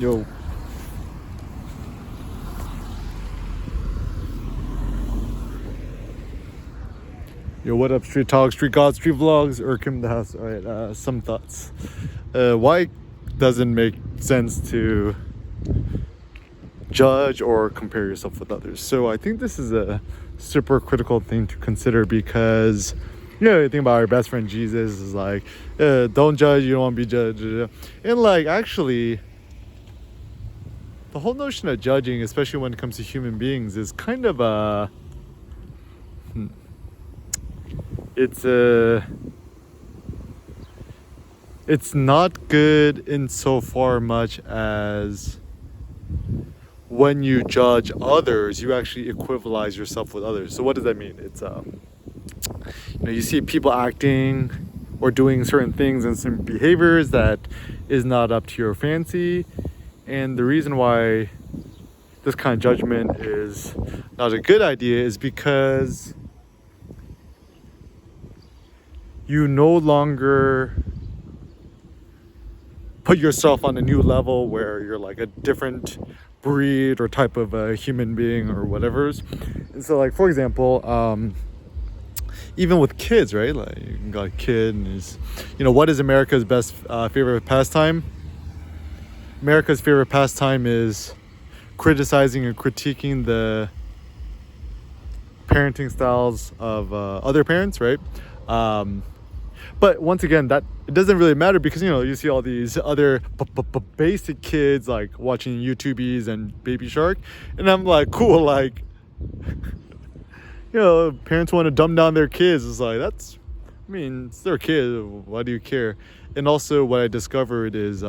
Yo. Yo, what up, Street Talk, Street Gods, Street Vlogs, or Kim the House? All right, some thoughts. Why doesn't make sense to judge or compare yourself with others? So I think this is a super critical thing to consider because, you think about our best friend Jesus is like, don't judge, you don't want to be judged. And like, actually, the whole notion of judging, especially when it comes to human beings, is kind of a... It's not good in so far much as when you judge others, you actually equivalize yourself with others. So what does that mean? It's you see people acting or doing certain things and certain behaviors that is not up to your fancy, and the reason why this kind of judgment is not a good idea is because you no longer put yourself on a new level where you're like a different breed or type of a human being or whatever. And so, like, for example, even with kids, right? Like, you got a kid and is, what is America's best favorite pastime? America's favorite pastime is criticizing and critiquing the parenting styles of other parents, right? But once again, that it doesn't really matter because you see all these other basic kids like watching YouTubies and Baby Shark, and I'm like, cool, like parents want to dumb down their kids. It's like, it's their kid. Why do you care? And also, what I discovered is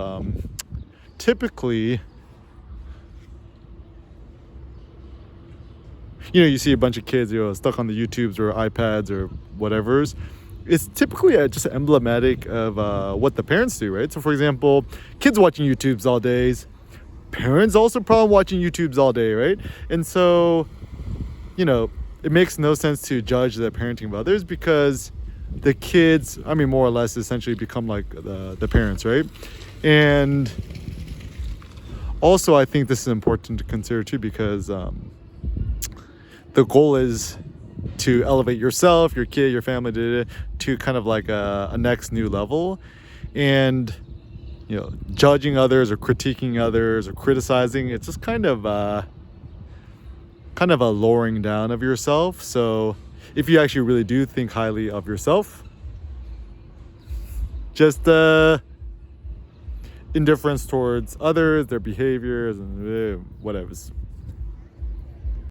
typically, you see a bunch of kids stuck on the YouTubes or iPads or whatever's. It's typically just emblematic of what the parents do, right? So, for example, kids watching YouTubes all days, parents also probably watching YouTubes all day, right? And so, it makes no sense to judge the parenting of others because the kids, more or less, essentially become like the parents, right? And also, I think this is important to consider too because the goal is to elevate yourself, your kid, your family to kind of like a next new level. And judging others or critiquing others or criticizing, it's just kind of a lowering down of yourself. So if you actually really do think highly of yourself, just indifference towards others, their behaviors, and whatever.